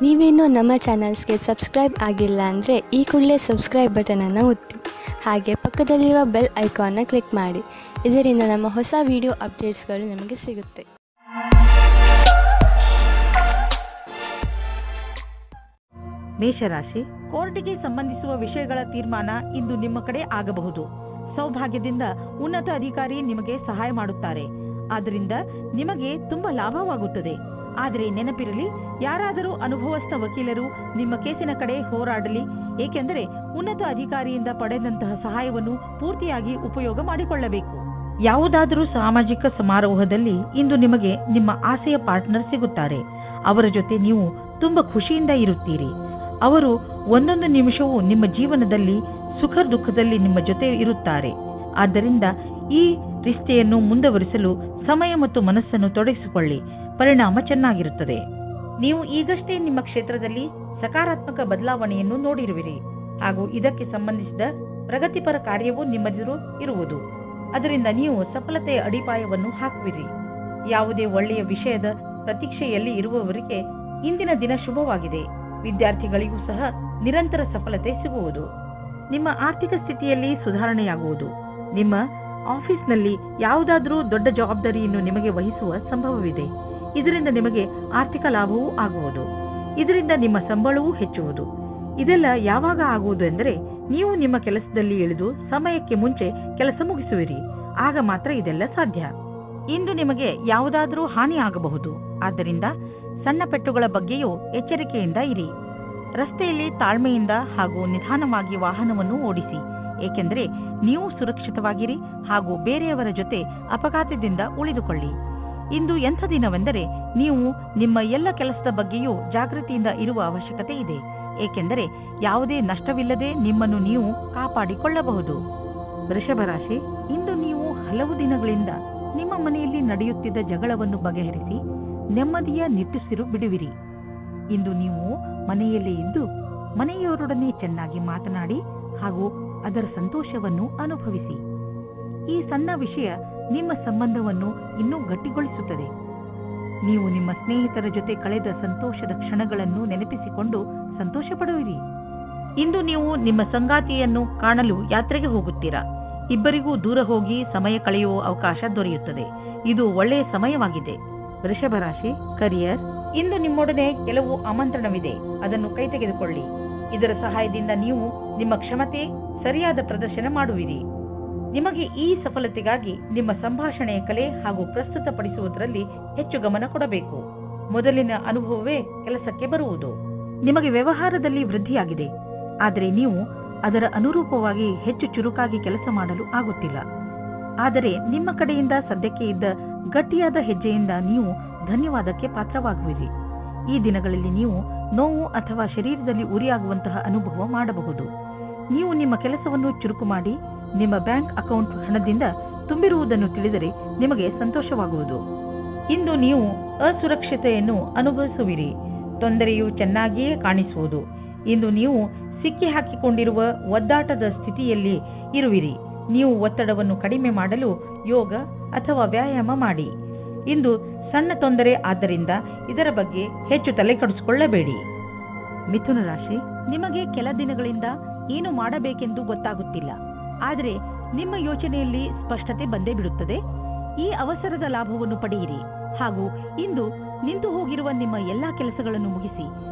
ನೀವೇನೂ ನಮ್ಮ ಚಾನಲ್ಸ್ಗೆ ಸಬ್ಸ್ಕ್ರೈಬ್ ಆಗಿಲ್ಲ ಅಂದರೆ ಈ ಕೂಡಲೇ ಸಬ್ಸ್ಕ್ರೈಬ್ ಬಟನನ್ನು ಒತ್ತಿ ಹಾಗೆ ಪಕ್ಕದಲ್ಲಿರುವ ಬೆಲ್ ಐಕಾನ್ನ ಕ್ಲಿಕ್ ಮಾಡಿ. ಇದರಿಂದ ನಮ್ಮ ಹೊಸ ವಿಡಿಯೋ ಅಪ್ಡೇಟ್ಸ್ಗಳು ನಿಮಗೆ ಸಿಗುತ್ತೆ. ಮೇಷರಾಶಿ, ಕೋರ್ಟಿಗೆ ಸಂಬಂಧಿಸುವ ವಿಷಯಗಳ ತೀರ್ಮಾನ ಇಂದು ನಿಮ್ಮ ಕಡೆ ಆಗಬಹುದು. ಸೌಭಾಗ್ಯದಿಂದ ಉನ್ನತ ಅಧಿಕಾರಿ ನಿಮಗೆ ಸಹಾಯ ಮಾಡುತ್ತಾರೆ. ಆದ್ದರಿಂದ ನಿಮಗೆ ತುಂಬಾ ಲಾಭವಾಗುತ್ತದೆ. ಆದರೆ ನೆನಪಿರಲಿ, ಯಾರಾದರೂ ಅನುಭವಸ್ಥ ವಕೀಲರು ನಿಮ್ಮ ಕೇಸಿನ ಕಡೆ ಹೋರಾಡಲಿ, ಏಕೆಂದರೆ ಉನ್ನತ ಅಧಿಕಾರಿಯಿಂದ ಪಡೆದಂತಹ ಸಹಾಯವನ್ನು ಪೂರ್ತಿಯಾಗಿ ಉಪಯೋಗ ಮಾಡಿಕೊಳ್ಳಬೇಕು. ಯಾವುದಾದರೂ ಸಾಮಾಜಿಕ ಸಮಾರೋಹದಲ್ಲಿ ಇಂದು ನಿಮಗೆ ನಿಮ್ಮ ಆಸೆಯ ಪಾರ್ಟ್ನರ್ ಸಿಗುತ್ತಾರೆ. ಅವರ ಜೊತೆ ನೀವು ತುಂಬಾ ಖುಷಿಯಿಂದ ಇರುತ್ತೀರಿ. ಅವರು ಒಂದೊಂದು ನಿಮಿಷವೂ ನಿಮ್ಮ ಜೀವನದಲ್ಲಿ ಸುಖ ದುಃಖದಲ್ಲಿ ನಿಮ್ಮ ಜೊತೆ ಇರುತ್ತಾರೆ. ಆದ್ದರಿಂದ ಈ ರಿಶ್ತೆಯನ್ನು ಮುಂದುವರಿಸಲು ಸಮಯ ಮತ್ತು ಮನಸ್ಸನ್ನು ತೊಡಗಿಸಿಕೊಳ್ಳಿ. ಪರಿಣಾಮ ಚೆನ್ನಾಗಿರುತ್ತದೆ. ನೀವು ಈಗಷ್ಟೇ ನಿಮ್ಮ ಕ್ಷೇತ್ರದಲ್ಲಿ ಸಕಾರಾತ್ಮಕ ಬದಲಾವಣೆಯನ್ನು ನೋಡಿರುವಿರಿ ಹಾಗೂ ಇದಕ್ಕೆ ಸಂಬಂಧಿಸಿದ ಪ್ರಗತಿಪರ ಕಾರ್ಯವೂ ನಿಮ್ಮದಿರು ಇರುವುದು. ಅದರಿಂದ ನೀವು ಸಫಲತೆಯ ಅಡಿಪಾಯವನ್ನು ಹಾಕುವಿರಿ. ಯಾವುದೇ ಒಳ್ಳೆಯ ವಿಷಯದ ಪ್ರತೀಕ್ಷೆಯಲ್ಲಿ ಇರುವವರಿಗೆ ಇಂದಿನ ದಿನ ಶುಭವಾಗಿದೆ. ವಿದ್ಯಾರ್ಥಿಗಳಿಗೂ ಸಹ ನಿರಂತರ ಸಫಲತೆ ಸಿಗುವುದು. ನಿಮ್ಮ ಆರ್ಥಿಕ ಸ್ಥಿತಿಯಲ್ಲಿ ಸುಧಾರಣೆಯಾಗುವುದು. ನಿಮ್ಮ ಆಫೀಸ್ನಲ್ಲಿ ಯಾವುದಾದರೂ ದೊಡ್ಡ ಜವಾಬ್ದಾರಿಯನ್ನು ನಿಮಗೆ ವಹಿಸುವ ಸಂಭವವಿದೆ. ಇದರಿಂದ ನಿಮಗೆ ಆರ್ಥಿಕ ಲಾಭವೂ ಆಗುವುದು. ಇದರಿಂದ ನಿಮ್ಮ ಸಂಬಳವೂ ಹೆಚ್ಚುವುದು. ಇದೆಲ್ಲ ಯಾವಾಗ ಆಗುವುದು ಎಂದರೆ, ನೀವು ನಿಮ್ಮ ಕೆಲಸದಲ್ಲಿ ಇಳಿದು ಸಮಯಕ್ಕೆ ಮುಂಚೆ ಕೆಲಸ ಮುಗಿಸುವಿರಿ. ಆಗ ಮಾತ್ರ ಇದೆಲ್ಲ ಸಾಧ್ಯ. ಇಂದು ನಿಮಗೆ ಯಾವುದಾದರೂ ಹಾನಿ ಆಗಬಹುದು. ಆದ್ದರಿಂದ ಸಣ್ಣ ಪೆಟ್ಟುಗಳ ಬಗ್ಗೆಯೂ ಎಚ್ಚರಿಕೆಯಿಂದ ಇರಿ. ರಸ್ತೆಯಲ್ಲಿ ತಾಳ್ಮೆಯಿಂದ ಹಾಗೂ ನಿಧಾನವಾಗಿ ವಾಹನವನ್ನು ಓಡಿಸಿ, ಏಕೆಂದರೆ ನೀವು ಸುರಕ್ಷಿತವಾಗಿರಿ ಹಾಗೂ ಬೇರೆಯವರ ಜೊತೆ ಅಪಘಾತದಿಂದ ಉಳಿದುಕೊಳ್ಳಿ. ಇಂದು ಎಂಥ ದಿನವೆಂದರೆ, ನೀವು ನಿಮ್ಮ ಎಲ್ಲ ಕೆಲಸದ ಬಗ್ಗೆಯೂ ಜಾಗೃತಿಯಿಂದ ಇರುವ ಅವಶ್ಯಕತೆ ಇದೆ, ಏಕೆಂದರೆ ಯಾವುದೇ ನಷ್ಟವಿಲ್ಲದೆ ನಿಮ್ಮನ್ನು ನೀವು ಕಾಪಾಡಿಕೊಳ್ಳಬಹುದು. ವೃಷಭ ರಾಶಿ, ಇಂದು ನೀವು ಹಲವು ದಿನಗಳಿಂದ ನಿಮ್ಮ ಮನೆಯಲ್ಲಿ ನಡೆಯುತ್ತಿದ್ದ ಜಗಳವನ್ನು ಬಗೆಹರಿಸಿ ನೆಮ್ಮದಿಯ ನಿಟ್ಟುಸಿರು ಬಿಡುವಿರಿ. ಇಂದು ನೀವು ಮನೆಯಲ್ಲೇ ಇದ್ದು ಮನೆಯವರೊಡನೆ ಚೆನ್ನಾಗಿ ಮಾತನಾಡಿ ಹಾಗೂ ಅದರ ಸಂತೋಷವನ್ನು ಅನುಭವಿಸಿ. ಈ ಸಣ್ಣ ವಿಷಯ ನಿಮ್ಮ ಸಂಬಂಧವನ್ನು ಇನ್ನೂ ಗಟ್ಟಿಗೊಳಿಸುತ್ತದೆ. ನೀವು ನಿಮ್ಮ ಸ್ನೇಹಿತರ ಜೊತೆ ಕಳೆದ ಸಂತೋಷದ ಕ್ಷಣಗಳನ್ನು ನೆನಪಿಸಿಕೊಂಡು ಸಂತೋಷ ಪಡುವಿರಿ. ಇಂದು ನೀವು ನಿಮ್ಮ ಸಂಗಾತಿಯನ್ನು ಕಾಣಲು ಯಾತ್ರೆಗೆ ಹೋಗುತ್ತೀರಾ. ಇಬ್ಬರಿಗೂ ದೂರ ಹೋಗಿ ಸಮಯ ಕಳೆಯುವ ಅವಕಾಶ ದೊರೆಯುತ್ತದೆ. ಇದು ಒಳ್ಳೆಯ ಸಮಯವಾಗಿದೆ. ವೃಷಭ ರಾಶಿ, ಕರಿಯರ್, ಇಂದು ನಿಮ್ಮೊಡನೆ ಕೆಲವು ಆಮಂತ್ರಣವಿದೆ. ಅದನ್ನು ಕೈ ತೆಗೆದುಕೊಳ್ಳಿ. ಇದರ ಸಹಾಯದಿಂದ ನೀವು ನಿಮ್ಮ ಕ್ಷಮತೆ ಸರಿಯಾದ ಪ್ರದರ್ಶನ ಮಾಡುವಿರಿ. ನಿಮಗೆ ಈ ಸಫಲತೆಗಾಗಿ ನಿಮ್ಮ ಸಂಭಾಷಣೆಯ ಕಲೆ ಹಾಗೂ ಪ್ರಸ್ತುತಪಡಿಸುವುದರಲ್ಲಿ ಹೆಚ್ಚು ಗಮನ ಕೊಡಬೇಕು. ಮೊದಲಿನ ಅನುಭವವೇ ಕೆಲಸಕ್ಕೆ ಬರುವುದು. ನಿಮಗೆ ವ್ಯವಹಾರದಲ್ಲಿ ವೃದ್ಧಿಯಾಗಿದೆ, ಆದರೆ ನೀವು ಅದರ ಅನುರೂಪವಾಗಿ ಹೆಚ್ಚು ಚುರುಕಾಗಿ ಕೆಲಸ ಮಾಡಲು ಆಗುತ್ತಿಲ್ಲ. ಆದರೆ ನಿಮ್ಮ ಕಡೆಯಿಂದ ಸದ್ಯಕ್ಕೆ ಇದ್ದ ಗಟ್ಟಿಯಾದ ಹೆಜ್ಜೆಯಿಂದ ನೀವು ಧನ್ಯವಾದಕ್ಕೆ ಪಾತ್ರವಾಗುವಿರಿ. ಈ ದಿನಗಳಲ್ಲಿ ನೀವು ನೋವು ಅಥವಾ ಶರೀರದಲ್ಲಿ ಉರಿಯಾಗುವಂತಹ ಅನುಭವ ಮಾಡಬಹುದು. ನೀವು ನಿಮ್ಮ ಕೆಲಸವನ್ನು ಚುರುಕು ಮಾಡಿ ನಿಮ್ಮ ಬ್ಯಾಂಕ್ ಅಕೌಂಟ್ ಹಣದಿಂದ ತುಂಬಿರುವುದನ್ನು ತಿಳಿದರೆ ನಿಮಗೆ ಸಂತೋಷವಾಗುವುದು. ಇಂದು ನೀವು ಅಸುರಕ್ಷತೆಯನ್ನು ಅನುಭವಿಸುವಿರಿ. ತೊಂದರೆಯು ಚೆನ್ನಾಗಿಯೇ ಕಾಣಿಸುವುದು. ಇಂದು ನೀವು ಸಿಕ್ಕಿ ಹಾಕಿಕೊಂಡಿರುವ ಒದ್ದಾಟದ ಸ್ಥಿತಿಯಲ್ಲಿ ಇರುವಿರಿ. ನೀವು ಒತ್ತಡವನ್ನು ಕಡಿಮೆ ಮಾಡಲು ಯೋಗ ಅಥವಾ ವ್ಯಾಯಾಮ ಮಾಡಿ. ಇಂದು ಸಣ್ಣ ತೊಂದರೆ, ಆದ್ದರಿಂದ ಇದರ ಬಗ್ಗೆ ಹೆಚ್ಚು ತಲೆಕೆಡಿಸಿಕೊಳ್ಳಬೇಡಿ. ಮಿಥುನ ರಾಶಿ, ನಿಮಗೆ ಕೆಲ ದಿನಗಳಿಂದ ಏನು ಮಾಡಬೇಕೆಂದು ಗೊತ್ತಾಗುತ್ತಿಲ್ಲ. ಆದರೆ ನಿಮ್ಮ ಯೋಚನೆಯಲ್ಲಿ ಸ್ಪಷ್ಟತೆ ಬಂದೇ ಬಿಡುತ್ತದೆ. ಈ ಅವಸರದ ಲಾಭವನ್ನು ಪಡೆಯಿರಿ ಹಾಗೂ ಇಂದು ನಿಂತು ಹೋಗಿರುವ ನಿಮ್ಮ ಎಲ್ಲಾ ಕೆಲಸಗಳನ್ನು ಮುಗಿಸಿ.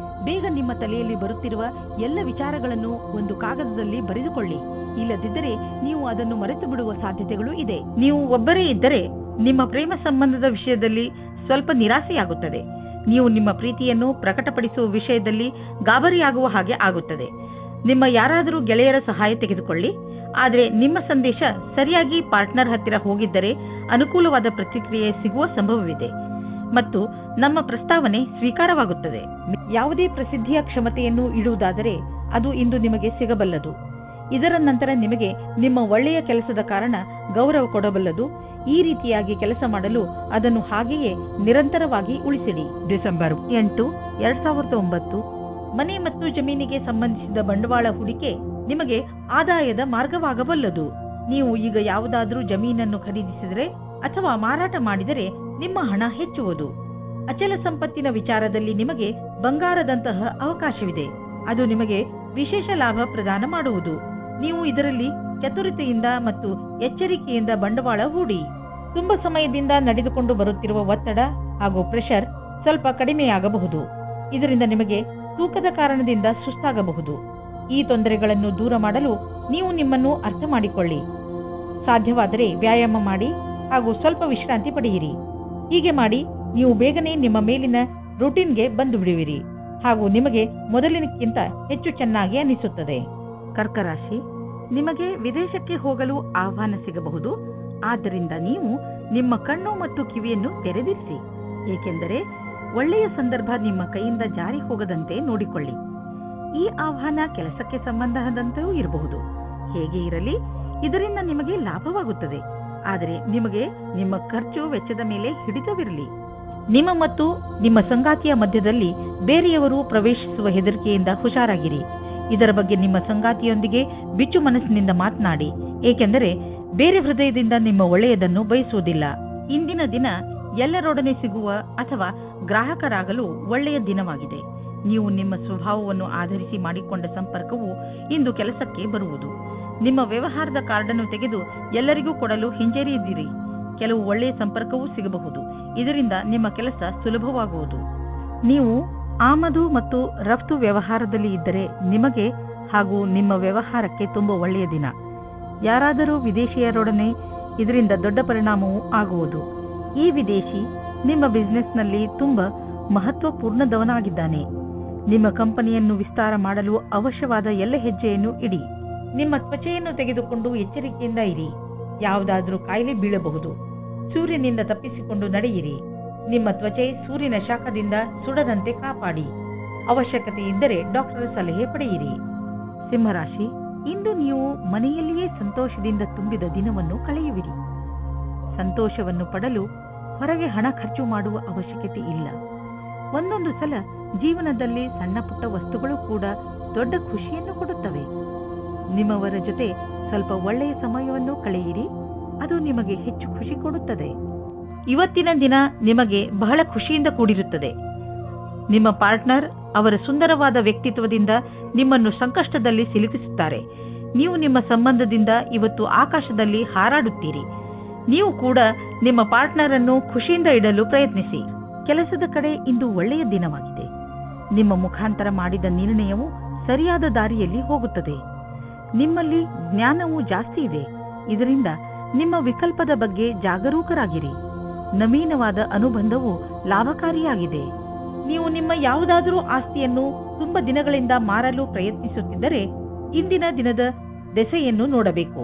ಬೇಗ ನಿಮ್ಮ ತಲೆಯಲ್ಲಿ ಬರುತ್ತಿರುವ ಎಲ್ಲ ವಿಚಾರಗಳನ್ನು ಒಂದು ಕಾಗದದಲ್ಲಿ ಬರೆದುಕೊಳ್ಳಿ. ಇಲ್ಲದಿದ್ದರೆ ನೀವು ಅದನ್ನು ಮರೆತು ಬಿಡುವ ಸಾಧ್ಯತೆಗಳು ಇದೆ. ನೀವು ಒಬ್ಬರೇ ಇದ್ದರೆ ನಿಮ್ಮ ಪ್ರೇಮ ಸಂಬಂಧದ ವಿಷಯದಲ್ಲಿ ಸ್ವಲ್ಪ ನಿರಾಸೆಯಾಗುತ್ತದೆ. ನೀವು ನಿಮ್ಮ ಪ್ರೀತಿಯನ್ನು ಪ್ರಕಟಪಡಿಸುವ ವಿಷಯದಲ್ಲಿ ಗಾಬರಿಯಾಗುವ ಹಾಗೆ ಆಗುತ್ತದೆ. ನಿಮ್ಮ ಯಾರಾದರೂ ಗೆಳೆಯರ ಸಹಾಯ ತೆಗೆದುಕೊಳ್ಳಿ. ಆದರೆ ನಿಮ್ಮ ಸಂದೇಶ ಸರಿಯಾಗಿ ಪಾರ್ಟ್ನರ್ ಹತ್ತಿರ ಹೋಗಿದ್ದರೆ ಅನುಕೂಲವಾದ ಪ್ರತಿಕ್ರಿಯೆ ಸಿಗುವ ಸಂಭವವಿದೆ ಮತ್ತು ನಮ್ಮ ಪ್ರಸ್ತಾವನೆ ಸ್ವೀಕಾರವಾಗುತ್ತದೆ. ಯಾವುದೇ ಪ್ರಸಿದ್ಧಿಯ ಕ್ಷಮತೆಯನ್ನು ಇಡುವುದಾದರೆ ಅದು ಇಂದು ನಿಮಗೆ ಸಿಗಬಲ್ಲದು. ಇದರ ನಂತರ ನಿಮಗೆ ನಿಮ್ಮ ಒಳ್ಳೆಯ ಕೆಲಸದ ಕಾರಣ ಗೌರವ ಕೊಡಬಲ್ಲದು. ಈ ರೀತಿಯಾಗಿ ಕೆಲಸ ಮಾಡಲು ಅದನ್ನು ಹಾಗೆಯೇ ನಿರಂತರವಾಗಿ ಉಳಿಸಿಡಿ. ಡಿಸೆಂಬರ್ 8, 2009, ಮನೆ ಮತ್ತು ಜಮೀನಿಗೆ ಸಂಬಂಧಿಸಿದ ಬಂಡವಾಳ ಹೂಡಿಕೆ ನಿಮಗೆ ಆದಾಯದ ಮಾರ್ಗವಾಗಬಲ್ಲದು. ನೀವು ಈಗ ಯಾವುದಾದರೂ ಜಮೀನನ್ನು ಖರೀದಿಸಿದರೆ ಅಥವಾ ಮಾರಾಟ ಮಾಡಿದರೆ ನಿಮ್ಮ ಹಣ ಹೆಚ್ಚುವುದು. ಅಚಲ ಸಂಪತ್ತಿನ ವಿಚಾರದಲ್ಲಿ ನಿಮಗೆ ಬಂಗಾರದಂತಹ ಅವಕಾಶವಿದೆ. ಅದು ನಿಮಗೆ ವಿಶೇಷ ಲಾಭ ಪ್ರದಾನ ಮಾಡುವುದು. ನೀವು ಇದರಲ್ಲಿ ಚತುರತೆಯಿಂದ ಮತ್ತು ಎಚ್ಚರಿಕೆಯಿಂದ ಬಂಡವಾಳ ಹೂಡಿ. ತುಂಬಾ ಸಮಯದಿಂದ ನಡೆದುಕೊಂಡು ಬರುತ್ತಿರುವ ಒತ್ತಡ ಹಾಗೂ ಪ್ರೆಷರ್ ಸ್ವಲ್ಪ ಕಡಿಮೆಯಾಗಬಹುದು. ಇದರಿಂದ ನಿಮಗೆ ತೂಕದ ಕಾರಣದಿಂದ ಸುಸ್ತಾಗಬಹುದು. ಈ ತೊಂದರೆಗಳನ್ನು ದೂರ ಮಾಡಲು ನೀವು ನಿಮ್ಮನ್ನು ಅರ್ಥ ಮಾಡಿಕೊಳ್ಳಿ. ಸಾಧ್ಯವಾದರೆ ವ್ಯಾಯಾಮ ಮಾಡಿ ಹಾಗೂ ಸ್ವಲ್ಪ ವಿಶ್ರಾಂತಿ ಪಡೆಯಿರಿ. ಹೀಗೆ ಮಾಡಿ ನೀವು ಬೇಗನೆ ನಿಮ್ಮ ಮೇಲಿನ ರೂಟೀನ್ಗೆ ಬಂದು ಬಿಡುವಿರಿ ಹಾಗೂ ನಿಮಗೆ ಮೊದಲಿನಕ್ಕಿಂತ ಹೆಚ್ಚು ಚೆನ್ನಾಗಿ ಅನಿಸುತ್ತದೆ. ಕರ್ಕ ರಾಶಿ, ನಿಮಗೆ ವಿದೇಶಕ್ಕೆ ಹೋಗಲು ಆಹ್ವಾನ ಸಿಗಬಹುದು. ಆದ್ದರಿಂದ ನೀವು ನಿಮ್ಮ ಕಣ್ಣು ಮತ್ತು ಕಿವಿಯನ್ನು ತೆರೆದಿರಿಸಿ, ಏಕೆಂದರೆ ಒಳ್ಳೆಯ ಸಂದರ್ಭ ನಿಮ್ಮ ಕೈಯಿಂದ ಜಾರಿ ಹೋಗದಂತೆ ನೋಡಿಕೊಳ್ಳಿ. ಈ ಆಹ್ವಾನ ಕೆಲಸಕ್ಕೆ ಸಂಬಂಧದಂತೆಯೂ ಇರಬಹುದು. ಹೇಗೆ ಇರಲಿ, ಇದರಿಂದ ನಿಮಗೆ ಲಾಭವಾಗುತ್ತದೆ. ಆದರೆ ನಿಮಗೆ ನಿಮ್ಮ ಖರ್ಚು ವೆಚ್ಚದ ಮೇಲೆ ಹಿಡಿತವಿರಲಿ. ನಿಮ್ಮ ಮತ್ತು ನಿಮ್ಮ ಸಂಗಾತಿಯ ಮಧ್ಯದಲ್ಲಿ ಬೇರೆಯವರು ಪ್ರವೇಶಿಸುವ ಹೆದರಿಕೆಯಿಂದ ಹುಷಾರಾಗಿರಿ. ಇದರ ಬಗ್ಗೆ ನಿಮ್ಮ ಸಂಗಾತಿಯೊಂದಿಗೆ ಬಿಚ್ಚು ಮನಸ್ಸಿನಿಂದ ಮಾತನಾಡಿ, ಏಕೆಂದರೆ ಬೇರೆ ಹೃದಯದಿಂದ ನಿಮ್ಮ ಒಳ್ಳೆಯದನ್ನು ಬಯಸುವುದಿಲ್ಲ. ಇಂದಿನ ದಿನ ಎಲ್ಲರೊಡನೆ ಸಿಗುವ ಅಥವಾ ಗ್ರಾಹಕರಾಗಲು ಒಳ್ಳೆಯ ದಿನವಾಗಿದೆ. ನೀವು ನಿಮ್ಮ ಸ್ವಭಾವವನ್ನು ಆಧರಿಸಿ ಮಾಡಿಕೊಂಡ ಸಂಪರ್ಕವು ಇಂದು ಕೆಲಸಕ್ಕೆ ಬರುವುದು. ನಿಮ್ಮ ವ್ಯವಹಾರದ ಕಾರ್ಡನ್ನು ತೆಗೆದು ಎಲ್ಲರಿಗೂ ಕೊಡಲು ಹಿಂಜರಿಯದಿರಿ. ಕೆಲವು ಒಳ್ಳೆಯ ಸಂಪರ್ಕವೂ ಸಿಗಬಹುದು. ಇದರಿಂದ ನಿಮ್ಮ ಕೆಲಸ ಸುಲಭವಾಗುವುದು. ನೀವು ಆಮದು ಮತ್ತು ರಫ್ತು ವ್ಯವಹಾರದಲ್ಲಿ ಇದ್ದರೆ ನಿಮಗೆ ಹಾಗೂ ನಿಮ್ಮ ವ್ಯವಹಾರಕ್ಕೆ ತುಂಬ ಒಳ್ಳೆಯ ದಿನ. ಯಾರಾದರೂ ವಿದೇಶಿಯರೊಡನೆ ಇದರಿಂದ ದೊಡ್ಡ ಪರಿಣಾಮವೂ ಆಗುವುದು. ಈ ವಿದೇಶಿ ನಿಮ್ಮ ಬಿಸಿನೆಸ್ನಲ್ಲಿ ತುಂಬ ಮಹತ್ವಪೂರ್ಣದವನಾಗಿದ್ದಾನೆ. ನಿಮ್ಮ ಕಂಪನಿಯನ್ನು ವಿಸ್ತಾರ ಮಾಡಲು ಅವಶ್ಯವಾದ ಎಲ್ಲ ಹೆಜ್ಜೆಯನ್ನು ಇಡಿ. ನಿಮ್ಮ ತ್ವಚೆಯನ್ನು ತೆಗೆದುಕೊಂಡು ಎಚ್ಚರಿಕೆಯಿಂದ ಇರಿ. ಯಾವುದಾದರೂ ಕಾಯಿಲೆ ಬೀಳಬಹುದು. ಸೂರ್ಯನಿಂದ ತಪ್ಪಿಸಿಕೊಂಡು ನಡೆಯಿರಿ. ನಿಮ್ಮ ತ್ವಚೆ ಸೂರ್ಯನ ಶಾಖದಿಂದ ಸುಡದಂತೆ ಕಾಪಾಡಿ. ಅವಶ್ಯಕತೆ ಇದ್ದರೆ ಡಾಕ್ಟರ್ ಸಲಹೆ ಪಡೆಯಿರಿ. ಸಿಂಹರಾಶಿ, ಇಂದು ನೀವು ಮನೆಯಲ್ಲಿಯೇ ಸಂತೋಷದಿಂದ ತುಂಬಿದ ದಿನವನ್ನು ಕಳೆಯುವಿರಿ. ಸಂತೋಷವನ್ನು ಪಡಲು ಹೊರಗೆ ಹಣ ಖರ್ಚು ಮಾಡುವ ಅವಶ್ಯಕತೆ ಇಲ್ಲ. ಒಂದೊಂದು ಸಲ ಜೀವನದಲ್ಲಿ ಸಣ್ಣ ಪುಟ್ಟ ವಸ್ತುಗಳು ಕೂಡ ದೊಡ್ಡ ಖುಷಿಯನ್ನು ಕೊಡುತ್ತವೆ. ನಿಮ್ಮವರ ಜೊತೆ ಸ್ವಲ್ಪ ಒಳ್ಳೆಯ ಸಮಯವನ್ನು ಕಳೆಯಿರಿ. ಅದು ನಿಮಗೆ ಹೆಚ್ಚು ಖುಷಿ ಕೊಡುತ್ತದೆ. ಇವತ್ತಿನ ದಿನ ನಿಮಗೆ ಬಹಳ ಖುಷಿಯಿಂದ ಕೂಡಿರುತ್ತದೆ. ನಿಮ್ಮ ಪಾರ್ಟ್ನರ್ ಅವರ ಸುಂದರವಾದ ವ್ಯಕ್ತಿತ್ವದಿಂದ ನಿಮ್ಮನ್ನು ಸಂಕಷ್ಟದಲ್ಲಿ ಸಿಲುಕಿಸುತ್ತಾರೆ. ನೀವು ನಿಮ್ಮ ಸಂಬಂಧದಿಂದ ಇವತ್ತು ಆಕಾಶದಲ್ಲಿ ಹಾರಾಡುತ್ತೀರಿ. ನೀವು ಕೂಡ ನಿಮ್ಮ ಪಾರ್ಟ್ನರ್ ಅನ್ನು ಖುಷಿಯಿಂದ ಇಡಲು ಪ್ರಯತ್ನಿಸಿ. ಕೆಲಸದ ಕಡೆ ಇಂದು ಒಳ್ಳೆಯ ದಿನವಾಗಿದೆ. ನಿಮ್ಮ ಮುಖಾಂತರ ಮಾಡಿದ ನಿರ್ಣಯವು ಸರಿಯಾದ ದಾರಿಯಲ್ಲಿ ಹೋಗುತ್ತದೆ. ನಿಮ್ಮಲ್ಲಿ ಜ್ಞಾನವೂ ಜಾಸ್ತಿ ಇದೆ. ಇದರಿಂದ ನಿಮ್ಮ ವಿಕಲ್ಪದ ಬಗ್ಗೆ ಜಾಗರೂಕರಾಗಿರಿ. ನವೀನವಾದ ಅನುಬಂಧವು ಲಾಭಕಾರಿಯಾಗಿದೆ. ನೀವು ನಿಮ್ಮ ಯಾವುದಾದರೂ ಆಸ್ತಿಯನ್ನು ತುಂಬಾ ದಿನಗಳಿಂದ ಮಾರಲು ಪ್ರಯತ್ನಿಸುತ್ತಿದ್ದರೆ ಇಂದಿನ ದಿನದ ದೆಸೆಯನ್ನು ನೋಡಬೇಕು.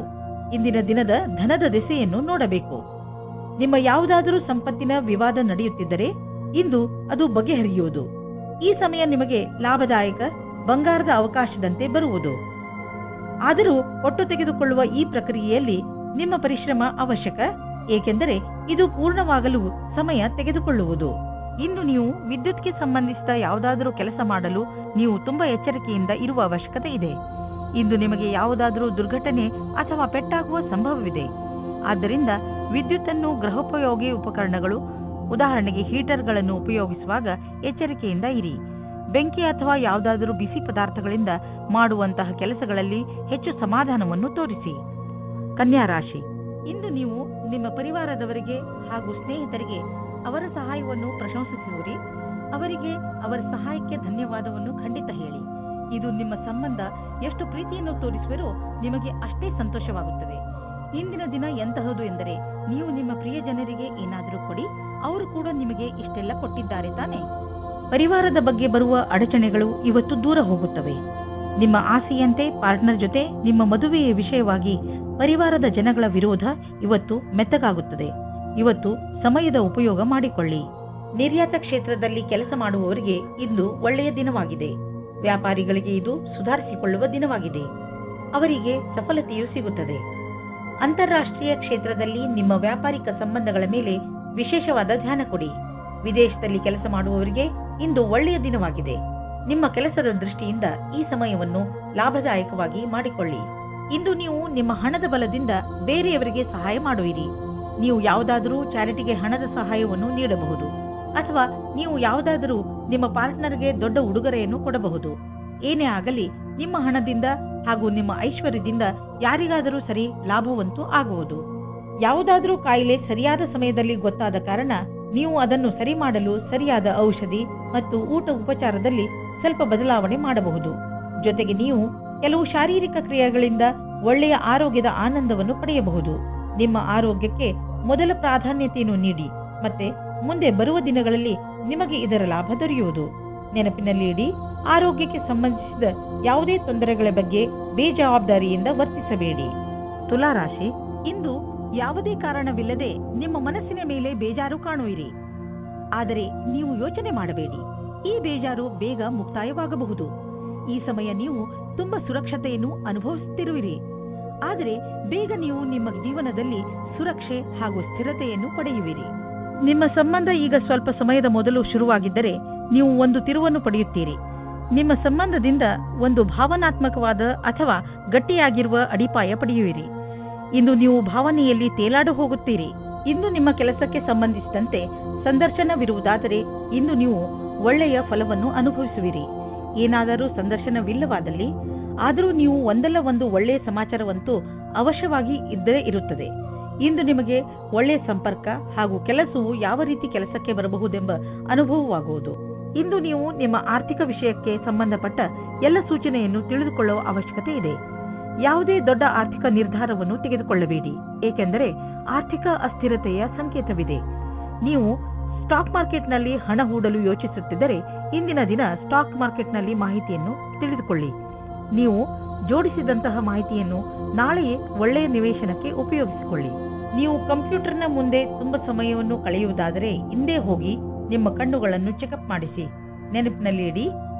ಇಂದಿನ ದಿನದ ಧನದ ದೆಸೆಯನ್ನು ನೋಡಬೇಕು. ನಿಮ್ಮ ಯಾವುದಾದರೂ ಸಂಪತ್ತಿನ ವಿವಾದ ನಡೆಯುತ್ತಿದ್ದರೆ ಇಂದು ಅದು ಬಗೆಹರಿಯುವುದು. ಈ ಸಮಯ ನಿಮಗೆ ಲಾಭದಾಯಕ ಬಂಗಾರದ ಅವಕಾಶದಂತೆ ಬರುವುದು. ಆದರೂ ಒಟ್ಟು ತೆಗೆದುಕೊಳ್ಳುವ ಈ ಪ್ರಕ್ರಿಯೆಯಲ್ಲಿ ನಿಮ್ಮ ಪರಿಶ್ರಮ ಅವಶ್ಯಕ, ಏಕೆಂದರೆ ಇದು ಪೂರ್ಣವಾಗಲು ಸಮಯ ತೆಗೆದುಕೊಳ್ಳುವುದು. ಇಂದು ನೀವು ವಿದ್ಯುತ್ಗೆ ಸಂಬಂಧಿಸಿದ ಯಾವುದಾದರೂ ಕೆಲಸ ಮಾಡಲು ನೀವು ತುಂಬಾ ಎಚ್ಚರಿಕೆಯಿಂದ ಇರುವ ಅವಶ್ಯಕತೆ ಇದೆ. ಇಂದು ನಿಮಗೆ ಯಾವುದಾದರೂ ದುರ್ಘಟನೆ ಅಥವಾ ಪೆಟ್ಟಾಗುವ ಸಂಭವವಿದೆ. ಆದ್ದರಿಂದ ವಿದ್ಯುತ್ತನ್ನು ಗೃಹೋಪಯೋಗಿ ಉಪಕರಣಗಳು, ಉದಾಹರಣೆಗೆ ಹೀಟರ್ಗಳನ್ನು ಉಪಯೋಗಿಸುವಾಗ ಎಚ್ಚರಿಕೆಯಿಂದ ಇರಿ. ಬೆಂಕಿ ಅಥವಾ ಯಾವುದಾದರೂ ಬಿಸಿ ಪದಾರ್ಥಗಳಿಂದ ಮಾಡುವಂತಹ ಕೆಲಸಗಳಲ್ಲಿ ಹೆಚ್ಚು ಸಮಾಧಾನವನ್ನು ತೋರಿಸಿ. ಕನ್ಯಾ ರಾಶಿ, ಇಂದು ನೀವು ನಿಮ್ಮ ಪರಿವಾರದವರಿಗೆ ಹಾಗೂ ಸ್ನೇಹಿತರಿಗೆ ಅವರ ಸಹಾಯವನ್ನು ಪ್ರಶಂಸಿಸುವಿರಿ. ಅವರಿಗೆ ಅವರ ಸಹಾಯಕ್ಕೆ ಧನ್ಯವಾದವನ್ನು ಖಂಡಿತ ಹೇಳಿ. ಇದು ನಿಮ್ಮ ಸಂಬಂಧ ಎಷ್ಟು ಪ್ರೀತಿಯನ್ನು ತೋರಿಸುವಿರೋ ನಿಮಗೆ ಅಷ್ಟೇ ಸಂತೋಷವಾಗುತ್ತದೆ. ಇಂದಿನ ದಿನ ಎಂತಹದು ಎಂದರೆ ನೀವು ನಿಮ್ಮ ಪ್ರಿಯ ಜನರಿಗೆ ಏನಾದರೂ ಕೊಡಿ, ಅವರು ಕೂಡ ನಿಮಗೆ ಇಷ್ಟೆಲ್ಲ ಕೊಟ್ಟಿದ್ದಾರೆ ತಾನೆ. ಪರಿವಾರದ ಬಗ್ಗೆ ಬರುವ ಅಡಚಣೆಗಳು ಇವತ್ತು ದೂರ ಹೋಗುತ್ತವೆ. ನಿಮ್ಮ ಆಸೆಯಂತೆ ಪಾರ್ಟ್ನರ್ ಜೊತೆ ನಿಮ್ಮ ಮದುವೆಯ ವಿಷಯವಾಗಿ ಪರಿವಾರದ ಜನಗಳ ವಿರೋಧ ಇವತ್ತು ಮೆತ್ತಗಾಗುತ್ತದೆ. ಇವತ್ತು ಸಮಯದ ಉಪಯೋಗ ಮಾಡಿಕೊಳ್ಳಿ. ನಿರ್ಯಾತ ಕ್ಷೇತ್ರದಲ್ಲಿ ಕೆಲಸ ಮಾಡುವವರಿಗೆ ಇಂದು ಒಳ್ಳೆಯ ದಿನವಾಗಿದೆ. ವ್ಯಾಪಾರಿಗಳಿಗೆ ಇದು ಸುಧಾರಿಸಿಕೊಳ್ಳುವ ದಿನವಾಗಿದೆ. ಅವರಿಗೆ ಸಫಲತೆಯೂ ಸಿಗುತ್ತದೆ. ಅಂತಾರಾಷ್ಟ್ರೀಯ ಕ್ಷೇತ್ರದಲ್ಲಿ ನಿಮ್ಮ ವ್ಯಾಪಾರಿಕ ಸಂಬಂಧಗಳ ಮೇಲೆ ವಿಶೇಷವಾದ ಧ್ಯಾನ ಕೊಡಿ. ವಿದೇಶದಲ್ಲಿ ಕೆಲಸ ಮಾಡುವವರಿಗೆ ಇಂದು ಒಳ್ಳೆಯ ದಿನವಾಗಿದೆ. ನಿಮ್ಮ ಕೆಲಸದ ದೃಷ್ಟಿಯಿಂದ ಈ ಸಮಯವನ್ನು ಲಾಭದಾಯಕವಾಗಿ ಮಾಡಿಕೊಳ್ಳಿ. ಇಂದು ನೀವು ನಿಮ್ಮ ಹಣದ ಬಲದಿಂದ ಬೇರೆಯವರಿಗೆ ಸಹಾಯ ಮಾಡುವಿರಿ. ನೀವು ಯಾವುದಾದರೂ ಚಾರಿಟಿಗೆ ಹಣದ ಸಹಾಯವನ್ನು ನೀಡಬಹುದು ಅಥವಾ ನೀವು ಯಾವುದಾದರೂ ನಿಮ್ಮ ಪಾರ್ಟ್ನರ್ಗೆ ದೊಡ್ಡ ಉಡುಗೊರೆಯನ್ನು ಕೊಡಬಹುದು. ಏನೇ ಆಗಲಿ ನಿಮ್ಮ ಹಣದಿಂದ ಹಾಗೂ ನಿಮ್ಮ ಐಶ್ವರ್ಯದಿಂದ ಯಾರಿಗಾದರೂ ಸರಿ ಲಾಭವಂತೂ ಆಗುವುದು. ಯಾವುದಾದರೂ ಕಾಯಿಲೆ ಸರಿಯಾದ ಸಮಯದಲ್ಲಿ ಗೊತ್ತಾದ ಕಾರಣ ನೀವು ಅದನ್ನು ಸರಿ ಮಾಡಲು ಸರಿಯಾದ ಔಷಧಿ ಮತ್ತು ಊಟ ಉಪಚಾರದಲ್ಲಿ ಸ್ವಲ್ಪ ಬದಲಾವಣೆ ಮಾಡಬಹುದು. ಜೊತೆಗೆ ನೀವು ಕೆಲವು ಶಾರೀರಿಕ ಕ್ರಿಯೆಗಳಿಂದ ಒಳ್ಳೆಯ ಆರೋಗ್ಯದ ಆನಂದವನ್ನು ಪಡೆಯಬಹುದು. ನಿಮ್ಮ ಆರೋಗ್ಯಕ್ಕೆ ಮೊದಲ ಪ್ರಾಧಾನ್ಯತೆಯನ್ನು ನೀಡಿ ಮತ್ತೆ ಮುಂದೆ ಬರುವ ದಿನಗಳಲ್ಲಿ ನಿಮಗೆ ಇದರ ಲಾಭ ದೊರೆಯುವುದು. ನೆನಪಿನಲ್ಲಿ ಇಡಿ, ಆರೋಗ್ಯಕ್ಕೆ ಸಂಬಂಧಿಸಿದ ಯಾವುದೇ ತೊಂದರೆಗಳ ಬಗ್ಗೆ ಬೇಜವಾಬ್ದಾರಿಯಿಂದ ವರ್ತಿಸಬೇಡಿ. ತುಲಾರಾಶಿ, ಇಂದು ಯಾವುದೇ ಕಾರಣವಿಲ್ಲದೆ ನಿಮ್ಮ ಮನಸ್ಸಿನ ಮೇಲೆ ಬೇಜಾರು ಕಾಣುವಿರಿ. ಆದರೆ ನೀವು ಯೋಚನೆ ಮಾಡಬೇಡಿ, ಈ ಬೇಜಾರು ಬೇಗ ಮುಕ್ತಾಯವಾಗಬಹುದು. ಈ ಸಮಯ ನೀವು ತುಂಬಾ ಸುರಕ್ಷತೆಯನ್ನು ಅನುಭವಿಸುತ್ತಿರುವಿರಿ. ಆದರೆ ಬೇಗ ನೀವು ನಿಮ್ಮ ಜೀವನದಲ್ಲಿ ಸುರಕ್ಷೆ ಹಾಗೂ ಸ್ಥಿರತೆಯನ್ನು ಪಡೆಯುವಿರಿ. ನಿಮ್ಮ ಸಂಬಂಧ ಈಗ ಸ್ವಲ್ಪ ಸಮಯದ ಮೊದಲು ಶುರುವಾಗಿದ್ದರೆ ನೀವು ಒಂದು ತಿರುವನ್ನು ಪಡೆಯುತ್ತೀರಿ. ನಿಮ್ಮ ಸಂಬಂಧದಿಂದ ಒಂದು ಭಾವನಾತ್ಮಕವಾದ ಅಥವಾ ಗಟ್ಟಿಯಾಗಿರುವ ಅಡಿಪಾಯ ಪಡೆಯುವಿರಿ. ಇಂದು ನೀವು ಭಾವನೆಯಲ್ಲಿ ತೇಲಾಡು ಹೋಗುತ್ತೀರಿ. ಇಂದು ನಿಮ್ಮ ಕೆಲಸಕ್ಕೆ ಸಂಬಂಧಿಸಿದಂತೆ ಸಂದರ್ಶನವಿರುವುದಾದರೆ ಇಂದು ನೀವು ಒಳ್ಳೆಯ ಫಲವನ್ನು ಅನುಭವಿಸುವಿರಿ. ಏನಾದರೂ ಸಂದರ್ಶನವಿಲ್ಲವಾದಲ್ಲಿ ಆದರೂ ನೀವು ಒಂದಲ್ಲ ಒಂದು ಒಳ್ಳೆಯ ಸಮಾಚಾರವಂತೂ ಅವಶ್ಯವಾಗಿ ಇದ್ದೇ ಇರುತ್ತದೆ. ಇಂದು ನಿಮಗೆ ಒಳ್ಳೆಯ ಸಂಪರ್ಕ ಹಾಗೂ ಕೆಲಸವು ಯಾವ ರೀತಿ ಕೆಲಸಕ್ಕೆ ಬರಬಹುದೆಂಬ ಅನುಭವವಾಗುವುದು. ಇಂದು ನೀವು ನಿಮ್ಮ ಆರ್ಥಿಕ ವಿಷಯಕ್ಕೆ ಸಂಬಂಧಪಟ್ಟ ಎಲ್ಲ ಸೂಚನೆಯನ್ನು ತಿಳಿದುಕೊಳ್ಳುವ ಅವಶ್ಯಕತೆ ಇದೆ. ಯಾವುದೇ ದೊಡ್ಡ ಆರ್ಥಿಕ ನಿರ್ಧಾರವನ್ನು ತೆಗೆದುಕೊಳ್ಳಬೇಡಿ, ಏಕೆಂದರೆ ಆರ್ಥಿಕ ಅಸ್ಥಿರತೆಯ ಸಂಕೇತವಿದೆ. ನೀವು ಸ್ಟಾಕ್ ಮಾರ್ಕೆಟ್ನಲ್ಲಿ ಹಣ ಹೂಡಲು ಯೋಚಿಸುತ್ತಿದ್ದರೆ ಇಂದಿನ ದಿನ ಸ್ಟಾಕ್ ಮಾರ್ಕೆಟ್ನಲ್ಲಿ ಮಾಹಿತಿಯನ್ನು ತಿಳಿದುಕೊಳ್ಳಿ. ನೀವು ಜೋಡಿಸಿದಂತಹ ಮಾಹಿತಿಯನ್ನು ನಾಳೆಯೇ ಒಳ್ಳೆಯ ನಿವೇಶನಕ್ಕೆ ಉಪಯೋಗಿಸಿಕೊಳ್ಳಿ. ನೀವು ಕಂಪ್ಯೂಟರ್ನ ಮುಂದೆ ತುಂಬಾ ಸಮಯವನ್ನು ಕಳೆಯುವುದಾದರೆ ಹಿಂದೆ ಹೋಗಿ ನಿಮ್ಮ ಕಣ್ಣುಗಳನ್ನು ಚೆಕಪ್ ಮಾಡಿಸಿ. ನೆನಪಿನಲ್ಲಿ ಇಡಿ,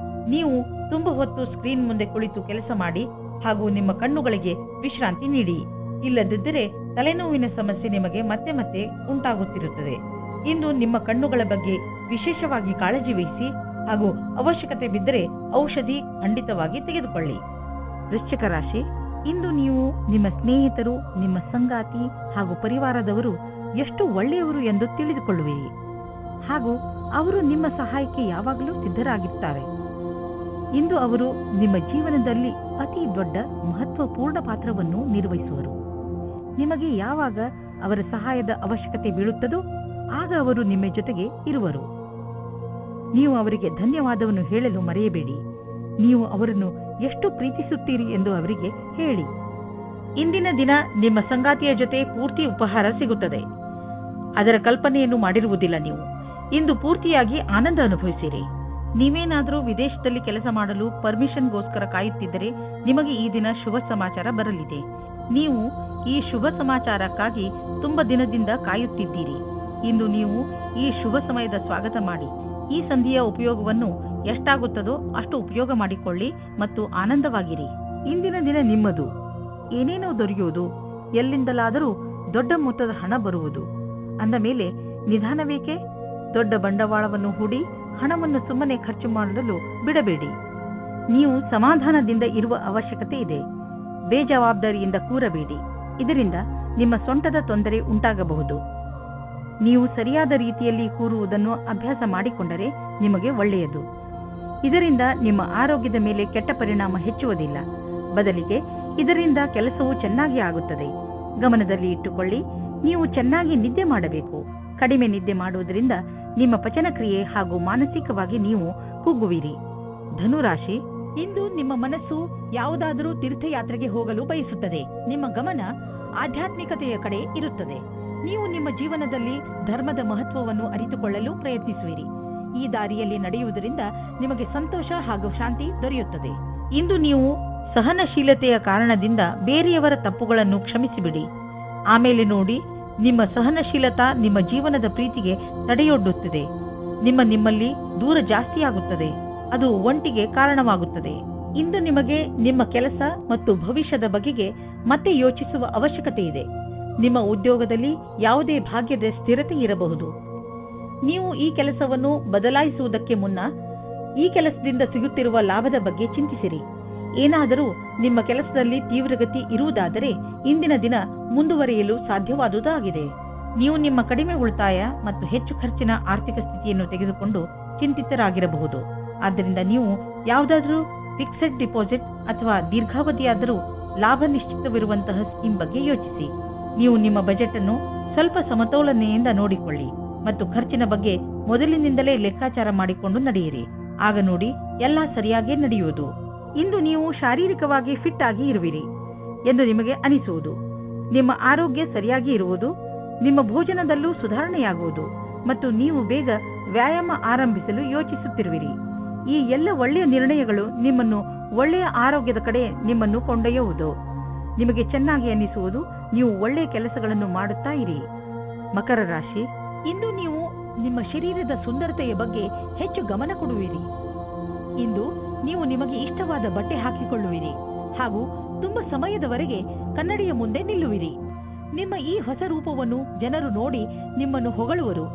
ನೀವು ತುಂಬ ಹೊತ್ತು ಸ್ಕ್ರೀನ್ ಮುಂದೆ ಕುಳಿತು ಕೆಲಸ ಮಾಡಿ ಹಾಗೂ ನಿಮ್ಮ ಕಣ್ಣುಗಳಿಗೆ ವಿಶ್ರಾಂತಿ ನೀಡಿ. ಇಲ್ಲದಿದ್ದರೆ ತಲೆನೋವಿನ ಸಮಸ್ಯೆ ನಿಮಗೆ ಮತ್ತೆ ಮತ್ತೆ ಉಂಟಾಗುತ್ತಿರುತ್ತದೆ. ಇಂದು ನಿಮ್ಮ ಕಣ್ಣುಗಳ ಬಗ್ಗೆ ವಿಶೇಷವಾಗಿ ಕಾಳಜಿ ವಹಿಸಿ ಹಾಗೂ ಅವಶ್ಯಕತೆ ಬಿದ್ದರೆ ಔಷಧಿ ಖಂಡಿತವಾಗಿ ತೆಗೆದುಕೊಳ್ಳಿ. ವೃಶ್ಚಿಕ ರಾಶಿ, ಇಂದು ನೀವು ನಿಮ್ಮ ಸ್ನೇಹಿತರು, ನಿಮ್ಮ ಸಂಗಾತಿ ಹಾಗೂ ಪರಿವಾರದವರು ಎಷ್ಟು ಒಳ್ಳೆಯವರು ಎಂದು ತಿಳಿದುಕೊಳ್ಳುವಿರಿ ಹಾಗೂ ಅವರು ನಿಮ್ಮ ಸಹಾಯಕ್ಕೆ ಯಾವಾಗಲೂ ಸಿದ್ಧರಾಗಿರುತ್ತಾರೆ. ಇಂದು ಅವರು ನಿಮ್ಮ ಜೀವನದಲ್ಲಿ ಅತಿ ದೊಡ್ಡ ಮಹತ್ವಪೂರ್ಣ ಪಾತ್ರವನ್ನು ನಿರ್ವಹಿಸುವರು. ನಿಮಗೆ ಯಾವಾಗ ಅವರ ಸಹಾಯದ ಅವಶ್ಯಕತೆ ಬೀಳುತ್ತದೋ ಆಗ ಅವರು ನಿಮ್ಮ ಜೊತೆಗೆ ಇರುವರು. ನೀವು ಅವರಿಗೆ ಧನ್ಯವಾದವನ್ನು ಹೇಳಲು ಮರೆಯಬೇಡಿ. ನೀವು ಅವರನ್ನು ಎಷ್ಟು ಪ್ರೀತಿಸುತ್ತೀರಿ ಎಂದು ಅವರಿಗೆ ಹೇಳಿ. ಇಂದಿನ ದಿನ ನಿಮ್ಮ ಸಂಗಾತಿಯ ಜೊತೆ ಪೂರ್ತಿ ಉಪಹಾರ ಸಿಗುತ್ತದೆ. ಅದರ ಕಲ್ಪನೆಯನ್ನು ಮಾಡಿರುವುದಿಲ್ಲ. ನೀವು ಇಂದು ಪೂರ್ತಿಯಾಗಿ ಆನಂದ ಅನುಭವಿಸಿರಿ. ನೀವೇನಾದರೂ ವಿದೇಶದಲ್ಲಿ ಕೆಲಸ ಮಾಡಲು ಪರ್ಮಿಷನ್ಗೋಸ್ಕರ ಕಾಯುತ್ತಿದ್ದರೆ ನಿಮಗೆ ಈ ದಿನ ಶುಭ ಸಮಾಚಾರ ಬರಲಿದೆ. ನೀವು ಈ ಶುಭ ಸಮಾಚಾರಕ್ಕಾಗಿ ತುಂಬ ದಿನದಿಂದ ಕಾಯುತ್ತಿದ್ದೀರಿ. ಇಂದು ನೀವು ಈ ಶುಭ ಸಮಯದ ಸ್ವಾಗತ ಮಾಡಿ. ಈ ಸಂಧಿಯ ಉಪಯೋಗವನ್ನು ಎಷ್ಟಾಗುತ್ತದೋ ಅಷ್ಟು ಉಪಯೋಗ ಮಾಡಿಕೊಳ್ಳಿ ಮತ್ತು ಆನಂದವಾಗಿರಿ. ಇಂದಿನ ದಿನ ನಿಮ್ಮದು. ಏನೇನೋ ದೊರೆಯುವುದು, ಎಲ್ಲಿಂದಲಾದರೂ ದೊಡ್ಡ ಮೊತ್ತದ ಹಣ ಬರುವುದು. ಅಂದ ಮೇಲೆ ನಿಧಾನವೇಕೆ? ದೊಡ್ಡ ಬಂಡವಾಳವನ್ನು ಹೂಡಿ ಹಣವನ್ನು ಸುಮ್ಮನೆ ಖರ್ಚು ಮಾಡಲು ಬಿಡಬೇಡಿ. ನೀವು ಸಮಾಧಾನದಿಂದ ಇರುವ ಅವಶ್ಯಕತೆ ಇದೆ. ಬೇಜವಾಬ್ದಾರಿಯಿಂದ ಕೂರಬೇಡಿ. ಇದರಿಂದ ನಿಮ್ಮ ಸೊಂಟದ ತೊಂದರೆ ಉಂಟಾಗಬಹುದು. ನೀವು ಸರಿಯಾದ ರೀತಿಯಲ್ಲಿ ಕೂರುವುದನ್ನು ಅಭ್ಯಾಸ ಮಾಡಿಕೊಂಡರೆ ನಿಮಗೆ ಒಳ್ಳೆಯದು. ಇದರಿಂದ ನಿಮ್ಮ ಆರೋಗ್ಯದ ಮೇಲೆ ಕೆಟ್ಟ ಪರಿಣಾಮ ಹೆಚ್ಚುವುದಿಲ್ಲ. ಬದಲಿಗೆ ಇದರಿಂದ ಕೆಲಸವು ಚೆನ್ನಾಗಿ ಆಗುತ್ತದೆ. ಗಮನದಲ್ಲಿ ಇಟ್ಟುಕೊಳ್ಳಿ, ನೀವು ಚೆನ್ನಾಗಿ ನಿದ್ದೆ ಮಾಡಬೇಕು. ಕಡಿಮೆ ನಿದ್ದೆ ಮಾಡುವುದರಿಂದ ನಿಮ್ಮ ಪಚನಕ್ರಿಯೆ ಹಾಗೂ ಮಾನಸಿಕವಾಗಿ ನೀವು ಕುಗ್ಗುವಿರಿ. ಧನುರಾಶಿ, ಇಂದು ನಿಮ್ಮ ಮನಸ್ಸು ಯಾವುದಾದರೂ ತೀರ್ಥಯಾತ್ರೆಗೆ ಹೋಗಲು ಬಯಸುತ್ತದೆ. ನಿಮ್ಮ ಗಮನ ಆಧ್ಯಾತ್ಮಿಕತೆಯ ಕಡೆ ಇರುತ್ತದೆ. ನೀವು ನಿಮ್ಮ ಜೀವನದಲ್ಲಿ ಧರ್ಮದ ಮಹತ್ವವನ್ನು ಅರಿತುಕೊಳ್ಳಲು ಪ್ರಯತ್ನಿಸುವಿರಿ. ಈ ದಾರಿಯಲ್ಲಿ ನಡೆಯುವುದರಿಂದ ನಿಮಗೆ ಸಂತೋಷ ಹಾಗೂ ಶಾಂತಿ ದೊರೆಯುತ್ತದೆ. ಇಂದು ನೀವು ಸಹನಶೀಲತೆಯ ಕಾರಣದಿಂದ ಬೇರೆಯವರ ತಪ್ಪುಗಳನ್ನು ಕ್ಷಮಿಸಿಬಿಡಿ. ಆಮೇಲೆ ನೋಡಿ, ನಿಮ್ಮ ಸಹನಶೀಲತಾ ನಿಮ್ಮ ಜೀವನದ ಪ್ರೀತಿಗೆ ತಡೆಯೊಡ್ಡುತ್ತದೆ. ನಿಮ್ಮಲ್ಲಿ ದೂರ ಜಾಸ್ತಿಯಾಗುತ್ತದೆ. ಅದು ಒಂಟಿಗೆ ಕಾರಣವಾಗುತ್ತದೆ. ಇಂದು ನಿಮಗೆ ನಿಮ್ಮ ಕೆಲಸ ಮತ್ತು ಭವಿಷ್ಯದ ಬಗೆಗೆ ಮತ್ತೆ ಯೋಚಿಸುವ ಅವಶ್ಯಕತೆ ಇದೆ. ನಿಮ್ಮ ಉದ್ಯೋಗದಲ್ಲಿ ಯಾವುದೇ ಭಾಗ್ಯದ ಸ್ಥಿರತೆ ಇರಬಹುದು. ನೀವು ಈ ಕೆಲಸವನ್ನು ಬದಲಾಯಿಸುವುದಕ್ಕೆ ಮುನ್ನ ಈ ಕೆಲಸದಿಂದ ಸಿಗುತ್ತಿರುವ ಲಾಭದ ಬಗ್ಗೆ ಚಿಂತಿಸಿರಿ. ಏನಾದರೂ ನಿಮ್ಮ ಕೆಲಸದಲ್ಲಿ ತೀವ್ರಗತಿ ಇರುವುದಾದರೆ ಇಂದಿನ ದಿನ ಮುಂದುವರಿಯಲು ಸಾಧ್ಯವಾದುದಾಗಿದೆ. ನೀವು ನಿಮ್ಮ ಕಡಿಮೆ ಉಳಿತಾಯ ಮತ್ತು ಹೆಚ್ಚು ಖರ್ಚಿನ ಆರ್ಥಿಕ ಸ್ಥಿತಿಯನ್ನು ತೆಗೆದುಕೊಂಡು ಚಿಂತಿತರಾಗಿರಬಹುದು. ಆದ್ದರಿಂದ ನೀವು ಯಾವುದಾದರೂ ಫಿಕ್ಸೆಡ್ ಡಿಪಾಸಿಟ್ ಅಥವಾ ದೀರ್ಘಾವಧಿಯಾದರೂ ಲಾಭ ನಿಶ್ಚಿತವಿರುವಂತಹ ಸ್ಕೀಮ್ ಬಗ್ಗೆ ಯೋಚಿಸಿ. ನೀವು ನಿಮ್ಮ ಬಜೆಟ್ ಅನ್ನು ಸ್ವಲ್ಪ ಸಮತೋಲನೆಯಿಂದ ನೋಡಿಕೊಳ್ಳಿ ಮತ್ತು ಖರ್ಚಿನ ಬಗ್ಗೆ ಮೊದಲಿನಿಂದಲೇ ಲೆಕ್ಕಾಚಾರ ಮಾಡಿಕೊಂಡು ನಡೆಯಿರಿ. ಆಗ ನೋಡಿ ಎಲ್ಲ ಸರಿಯಾಗಿ ನಡೆಯುವುದು. ಇಂದು ನೀವು ಶಾರೀರಿಕವಾಗಿ ಫಿಟ್ ಆಗಿ ಇರುವಿರಿ ಎಂದು ನಿಮಗೆ ಅನಿಸುವುದು, ನಿಮ್ಮ ಆರೋಗ್ಯ ಸರಿಯಾಗಿ ಇರುವುದು, ನಿಮ್ಮ ಭೋಜನದಲ್ಲೂ ಸುಧಾರಣೆಯಾಗುವುದು ಮತ್ತು ನೀವು ಬೇಗ ವ್ಯಾಯಾಮ ಆರಂಭಿಸಲು ಯೋಚಿಸುತ್ತಿರುವಿರಿ. ಈ ಎಲ್ಲ ಒಳ್ಳೆಯ ನಿರ್ಣಯಗಳು ನಿಮ್ಮನ್ನು ಒಳ್ಳೆಯ ಆರೋಗ್ಯದ ಕಡೆ ನಿಮ್ಮನ್ನು ಕೊಂಡೊಯ್ಯುವುದು. ನಿಮಗೆ ಚೆನ್ನಾಗಿ ಅನಿಸುವುದು, ನೀವು ಒಳ್ಳೆಯ ಕೆಲಸಗಳನ್ನು ಮಾಡುತ್ತಾ ಇರಿ. ಮಕರ ರಾಶಿ, ಇಂದು ನೀವು ನಿಮ್ಮ ಶರೀರದ ಸುಂದರತೆಯ ಬಗ್ಗೆ ಹೆಚ್ಚು ಗಮನ ಕೊಡುವಿರಿ. ಇಂದು ನೀವು ನಿಮಗೆ ಇಷ್ಟವಾದ ಬಟ್ಟೆ ಹಾಕಿಕೊಳ್ಳುವಿರಿ ಹಾಗೂ ತುಂಬಾ ಸಮಯದವರೆಗೆ ಕನ್ನಡಿಯ ಮುಂದೆ ನಿಲ್ಲುವಿರಿ. ನಿಮ್ಮ ಈ ಹೊಸ ರೂಪವನ್ನು ಜನರು ನೋಡಿ ನಿಮ್ಮನ್ನು ಹೊಗಳುವರು.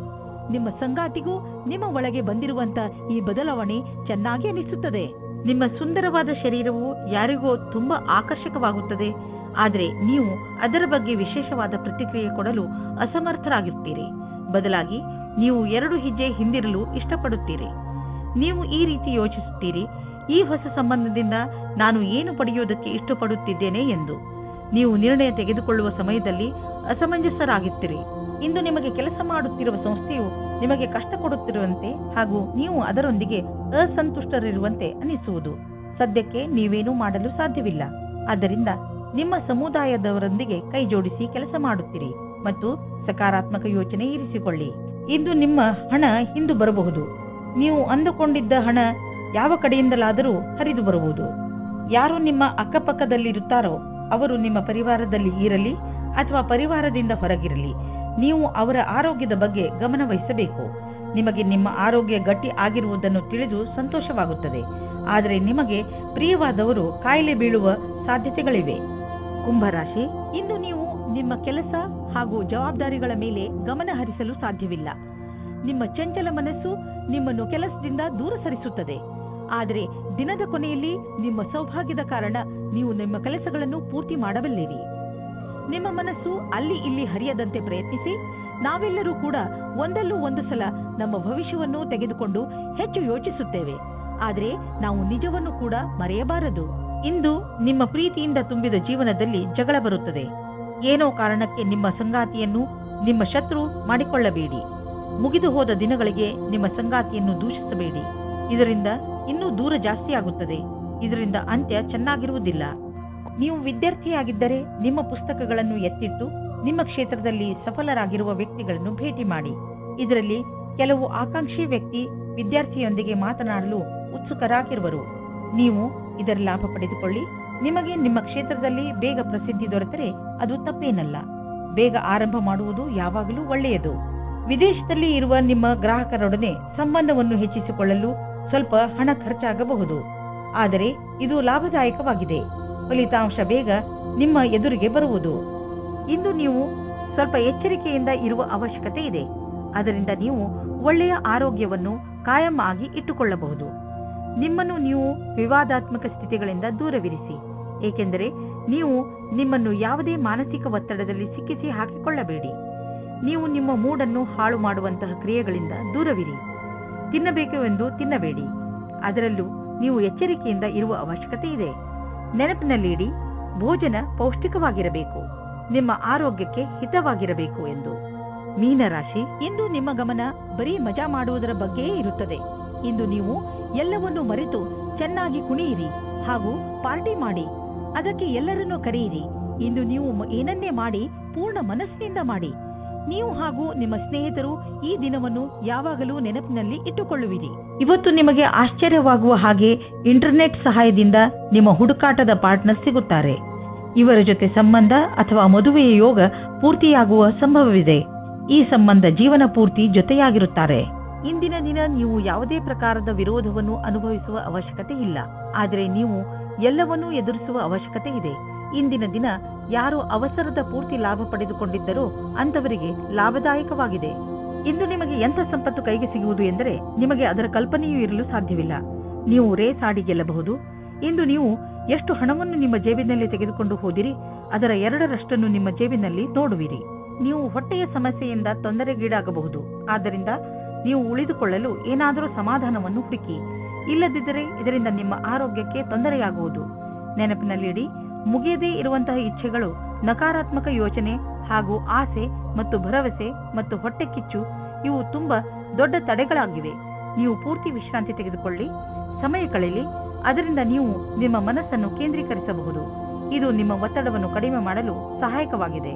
ನಿಮ್ಮ ಸಂಗಾತಿಗೂ ನಿಮ್ಮ ಒಳಗೆ ಬಂದಿರುವಂತ ಈ ಬದಲಾವಣೆ ಚೆನ್ನಾಗಿ ಅನಿಸುತ್ತದೆ. ನಿಮ್ಮ ಸುಂದರವಾದ ಶರೀರವು ಯಾರಿಗೋ ತುಂಬಾ ಆಕರ್ಷಕವಾಗುತ್ತದೆ, ಆದರೆ ನೀವು ಅದರ ಬಗ್ಗೆ ವಿಶೇಷವಾದ ಪ್ರತಿಕ್ರಿಯೆ ಕೊಡಲು ಅಸಮರ್ಥರಾಗಿರ್ತೀರಿ. ಬದಲಾಗಿ ನೀವು 2 ಹೆಜ್ಜೆ ಹಿಂದಿರಲು ಇಷ್ಟಪಡುತ್ತೀರಿ. ನೀವು ಈ ರೀತಿ ಯೋಚಿಸುತ್ತೀರಿ, ಈ ಹೊಸ ಸಂಬಂಧದಿಂದ ನಾನು ಏನು ಪಡೆಯುವುದಕ್ಕೆ ಇಷ್ಟಪಡುತ್ತಿದ್ದೇನೆ ಎಂದು. ನೀವು ನಿರ್ಣಯ ತೆಗೆದುಕೊಳ್ಳುವ ಸಮಯದಲ್ಲಿ ಅಸಮಂಜಸರಾಗಿರ್ತೀರಿ. ಇಂದು ನಿಮಗೆ ಕೆಲಸ ಮಾಡುತ್ತಿರುವ ಸಂಸ್ಥೆಯು ನಿಮಗೆ ಕಷ್ಟ ಕೊಡುತ್ತಿರುವಂತೆ ಹಾಗೂ ನೀವು ಅದರೊಂದಿಗೆ ಅಸಂತುಷ್ಟರಿರುವಂತೆ ಅನಿಸುವುದು. ಸದ್ಯಕ್ಕೆ ನೀವೇನೂ ಮಾಡಲು ಸಾಧ್ಯವಿಲ್ಲ. ಆದ್ದರಿಂದ ನಿಮ್ಮ ಸಮುದಾಯದವರೊಂದಿಗೆ ಕೈ ಜೋಡಿಸಿ ಕೆಲಸ ಮಾಡುತ್ತೀರಿ ಮತ್ತು ಸಕಾರಾತ್ಮಕ ಯೋಚನೆ ಇರಿಸಿಕೊಳ್ಳಿ. ಇಂದು ನಿಮ್ಮ ಹಣ ಹಿಂದು ಬರಬಹುದು. ನೀವು ಅಂದುಕೊಂಡಿದ್ದ ಹಣ ಯಾವ ಕಡೆಯಿಂದಲಾದರೂ ಹರಿದು ಬರುವುದು. ಯಾರು ನಿಮ್ಮ ಅಕ್ಕಪಕ್ಕದಲ್ಲಿರುತ್ತಾರೋ ಅವರು ನಿಮ್ಮ ಪರಿವಾರದಲ್ಲಿ ಇರಲಿ ಅಥವಾ ಪರಿವಾರದಿಂದ ಹೊರಗಿರಲಿ, ನೀವು ಅವರ ಆರೋಗ್ಯದ ಬಗ್ಗೆ ಗಮನ ವಹಿಸಬೇಕು. ನಿಮಗೆ ನಿಮ್ಮ ಆರೋಗ್ಯ ಗಟ್ಟಿ ಆಗಿರುವುದನ್ನು ತಿಳಿದು ಸಂತೋಷವಾಗುತ್ತದೆ, ಆದರೆ ನಿಮಗೆ ಪ್ರಿಯವಾದವರು ಕಾಯಿಲೆ ಬೀಳುವ ಸಾಧ್ಯತೆಗಳಿವೆ. ಕುಂಭರಾಶಿ, ಇಂದು ನೀವು ನಿಮ್ಮ ಕೆಲಸ ಹಾಗೂ ಜವಾಬ್ದಾರಿಗಳ ಮೇಲೆ ಗಮನ ಹರಿಸಲು ಸಾಧ್ಯವಿಲ್ಲ. ನಿಮ್ಮ ಚಂಚಲ ಮನಸ್ಸು ನಿಮ್ಮನ್ನು ಕೆಲಸದಿಂದ ದೂರ ಸರಿಸುತ್ತದೆ. ಆದರೆ ದಿನದ ಕೊನೆಯಲ್ಲಿ ನಿಮ್ಮ ಸೌಭಾಗ್ಯದ ಕಾರಣ ನೀವು ನಿಮ್ಮ ಕೆಲಸಗಳನ್ನು ಪೂರ್ತಿ ಮಾಡಬಲ್ಲಿರಿ. ನಿಮ್ಮ ಮನಸ್ಸು ಅಲ್ಲಿ ಇಲ್ಲಿ ಹರಿಯದಂತೆ ಪ್ರಯತ್ನಿಸಿ. ನಾವೆಲ್ಲರೂ ಕೂಡ ಒಂದಲ್ಲೂ ಒಂದು ಸಲ ನಮ್ಮ ಭವಿಷ್ಯವನ್ನು ತೆಗೆದುಕೊಂಡು ಹೆಚ್ಚು ಯೋಚಿಸುತ್ತೇವೆ, ಆದರೆ ನಾವು ನಿಜವನ್ನು ಕೂಡ ಮರೆಯಬಾರದು. ಇಂದು ನಿಮ್ಮ ಪ್ರೀತಿಯಿಂದ ತುಂಬಿದ ಜೀವನದಲ್ಲಿ ಜಗಳ ಬರುತ್ತದೆ. ಏನೋ ಕಾರಣಕ್ಕೆ ನಿಮ್ಮ ಸಂಗಾತಿಯನ್ನು ನಿಮ್ಮ ಶತ್ರು ಮಾಡಿಕೊಳ್ಳಬೇಡಿ. ಮುಗಿದು ಹೋದ ದಿನಗಳಿಗೆ ನಿಮ್ಮ ಸಂಗಾತಿಯನ್ನು ದೂಷಿಸಬೇಡಿ. ಇದರಿಂದ ಇನ್ನೂ ದೂರ ಜಾಸ್ತಿ ಆಗುತ್ತದೆ. ಇದರಿಂದ ಅಂತ್ಯ ಚೆನ್ನಾಗಿರುವುದಿಲ್ಲ. ನೀವು ವಿದ್ಯಾರ್ಥಿಯಾಗಿದ್ದರೆ ನಿಮ್ಮ ಪುಸ್ತಕಗಳನ್ನು ಎತ್ತಿಟ್ಟು ನಿಮ್ಮ ಕ್ಷೇತ್ರದಲ್ಲಿ ಸಫಲರಾಗಿರುವ ವ್ಯಕ್ತಿಗಳನ್ನು ಭೇಟಿ ಮಾಡಿ. ಇದರಲ್ಲಿ ಕೆಲವು ಆಕಾಂಕ್ಷಿ ವ್ಯಕ್ತಿ ವಿದ್ಯಾರ್ಥಿಯೊಂದಿಗೆ ಮಾತನಾಡಲು ಉತ್ಸುಕರಾಗಿರುವರು. ನೀವು ಇದರ ಲಾಭ ಪಡೆದುಕೊಳ್ಳಿ. ನಿಮಗೆ ನಿಮ್ಮ ಕ್ಷೇತ್ರದಲ್ಲಿ ಬೇಗ ಪ್ರಸಿದ್ಧಿ ದೊರೆತರೆ ಅದು ತಪ್ಪೇನಲ್ಲ. ಬೇಗ ಆರಂಭ ಮಾಡುವುದು ಯಾವಾಗಲೂ ಒಳ್ಳೆಯದು. ವಿದೇಶದಲ್ಲಿ ಇರುವ ನಿಮ್ಮ ಗ್ರಾಹಕರೊಡನೆ ಸಂಬಂಧವನ್ನು ಹೆಚ್ಚಿಸಿಕೊಳ್ಳಲು ಸ್ವಲ್ಪ ಹಣ ಖರ್ಚಾಗಬಹುದು, ಆದರೆ ಇದು ಲಾಭದಾಯಕವಾಗಿದೆ. ಫಲಿತಾಂಶ ಬೇಗ ನಿಮ್ಮ ಎದುರಿಗೆ ಬರುವುದು. ಇಂದು ನೀವು ಸ್ವಲ್ಪ ಎಚ್ಚರಿಕೆಯಿಂದ ಇರುವ ಅವಶ್ಯಕತೆ ಇದೆ. ಅದರಿಂದ ನೀವು ಒಳ್ಳೆಯ ಆರೋಗ್ಯವನ್ನು ಕಾಯಂ ಆಗಿ ಇಟ್ಟುಕೊಳ್ಳಬಹುದು. ನಿಮ್ಮನ್ನು ನೀವು ವಿವಾದಾತ್ಮಕ ಸ್ಥಿತಿಗಳಿಂದ ದೂರವಿರಿಸಿ, ಏಕೆಂದರೆ ನೀವು ನಿಮ್ಮನ್ನು ಯಾವುದೇ ಮಾನಸಿಕ ಒತ್ತಡದಲ್ಲಿ ಸಿಕ್ಕಿಸಿ ಹಾಕಿಕೊಳ್ಳಬೇಡಿ. ನೀವು ನಿಮ್ಮ ಮೂಡನ್ನು ಹಾಳು ಮಾಡುವಂತಹ ಕ್ರಿಯೆಗಳಿಂದ ದೂರವಿರಿ. ತಿನ್ನಬೇಕು ಎಂದು ತಿನ್ನಬೇಡಿ. ಅದರಲ್ಲೂ ನೀವು ಎಚ್ಚರಿಕೆಯಿಂದ ಇರುವ ಅವಶ್ಯಕತೆ ಇದೆ. ನೆನಪಿನಲ್ಲಿಡಿ, ಭೋಜನ ಪೌಷ್ಟಿಕವಾಗಿರಬೇಕು, ನಿಮ್ಮ ಆರೋಗ್ಯಕ್ಕೆ ಹಿತವಾಗಿರಬೇಕು ಎಂದು. ಮೀನರಾಶಿ, ಇಂದು ನಿಮ್ಮ ಗಮನ ಬರೀ ಮಜಾ ಮಾಡುವುದರ ಬಗ್ಗೆಯೇ ಇರುತ್ತದೆ. ಇಂದು ನೀವು ಎಲ್ಲವನ್ನೂ ಮರೆತು ಚೆನ್ನಾಗಿ ಕುಣಿಯಿರಿ ಹಾಗೂ ಪಾರ್ಟಿ ಮಾಡಿ. ಅದಕ್ಕೆ ಎಲ್ಲರನ್ನೂ ಕರೆಯಿರಿ. ಇಂದು ನೀವು ಏನನ್ನೇ ಮಾಡಿ ಪೂರ್ಣ ಮನಸ್ಸಿನಿಂದ ಮಾಡಿ. ನೀವು ಹಾಗೂ ನಿಮ್ಮ ಸ್ನೇಹಿತರು ಈ ದಿನವನ್ನು ಯಾವಾಗಲೂ ನೆನಪಿನಲ್ಲಿ ಇಟ್ಟುಕೊಳ್ಳುವಿರಿ. ಇವತ್ತು ನಿಮಗೆ ಆಶ್ಚರ್ಯವಾಗುವ ಹಾಗೆ ಇಂಟರ್ನೆಟ್ ಸಹಾಯದಿಂದ ನಿಮ್ಮ ಹುಡುಕಾಟದ ಪಾರ್ಟ್ನರ್ ಸಿಗುತ್ತಾರೆ. ಇವರ ಜೊತೆ ಸಂಬಂಧ ಅಥವಾ ಮದುವೆಯ ಯೋಗ ಪೂರ್ತಿಯಾಗುವ ಸಂಭವವಿದೆ. ಈ ಸಂಬಂಧ ಜೀವನ ಪೂರ್ತಿ ಜೊತೆಯಾಗಿರುತ್ತಾರೆ. ಇಂದಿನ ದಿನ ನೀವು ಯಾವುದೇ ಪ್ರಕಾರದ ವಿರೋಧವನ್ನು ಅನುಭವಿಸುವ ಅವಶ್ಯಕತೆ ಇಲ್ಲ, ಆದರೆ ನೀವು ಎಲ್ಲವನ್ನೂ ಎದುರಿಸುವ ಅವಶ್ಯಕತೆ ಇದೆ. ಇಂದಿನ ದಿನ ಯಾರು ಅವಸರದ ಪೂರ್ತಿ ಲಾಭ ಪಡೆದುಕೊಂಡಿದ್ದರೋ ಅಂತವರಿಗೆ ಲಾಭದಾಯಕವಾಗಿದೆ. ಇಂದು ನಿಮಗೆ ಎಂಥ ಸಂಪತ್ತು ಕೈಗೆ ಸಿಗುವುದು ಎಂದರೆ ನಿಮಗೆ ಅದರ ಕಲ್ಪನೆಯೂ ಇರಲು ಸಾಧ್ಯವಿಲ್ಲ. ನೀವು ರೇಸ್ ಆಡಿ ಗೆಲ್ಲಬಹುದು. ಇಂದು ನೀವು ಎಷ್ಟು ಹಣವನ್ನು ನಿಮ್ಮ ಜೇಬಿನಲ್ಲಿ ತೆಗೆದುಕೊಂಡು ಹೋದಿರಿ ಅದರ 2ರಷ್ಟನ್ನು ನಿಮ್ಮ ಜೇಬಿನಲ್ಲಿ ನೋಡುವಿರಿ. ನೀವು ಹೊಟ್ಟೆಯ ಸಮಸ್ಯೆಯಿಂದ ತೊಂದರೆಗೀಡಾಗಬಹುದು. ಆದ್ದರಿಂದ ನೀವು ಉಳಿದುಕೊಳ್ಳಲು ಏನಾದರೂ ಸಮಾಧಾನವನ್ನು ಹುಡುಕಿ. ಇಲ್ಲದಿದ್ದರೆ ಇದರಿಂದ ನಿಮ್ಮ ಆರೋಗ್ಯಕ್ಕೆ ತೊಂದರೆಯಾಗುವುದು. ನೆನಪಿನಲ್ಲಿಡಿ, ಮುಗಿಯದೇ ಇರುವಂತಹ ಇಚ್ಛೆಗಳು, ನಕಾರಾತ್ಮಕ ಯೋಚನೆ ಹಾಗೂ ಆಸೆ ಮತ್ತು ಭರವಸೆ ಮತ್ತು ಹೊಟ್ಟೆ ಕಿಚ್ಚು ಇವು ತುಂಬಾ ದೊಡ್ಡ ತಡೆಗಳಾಗಿವೆ. ನೀವು ಪೂರ್ತಿ ವಿಶ್ರಾಂತಿ ತೆಗೆದುಕೊಳ್ಳಿ, ಸಮಯ ಕಳೆಯಲಿ. ಅದರಿಂದ ನೀವು ನಿಮ್ಮ ಮನಸ್ಸನ್ನು ಕೇಂದ್ರೀಕರಿಸಬಹುದು. ಇದು ನಿಮ್ಮ ಒತ್ತಡವನ್ನು ಕಡಿಮೆ ಮಾಡಲು ಸಹಾಯಕವಾಗಿದೆ.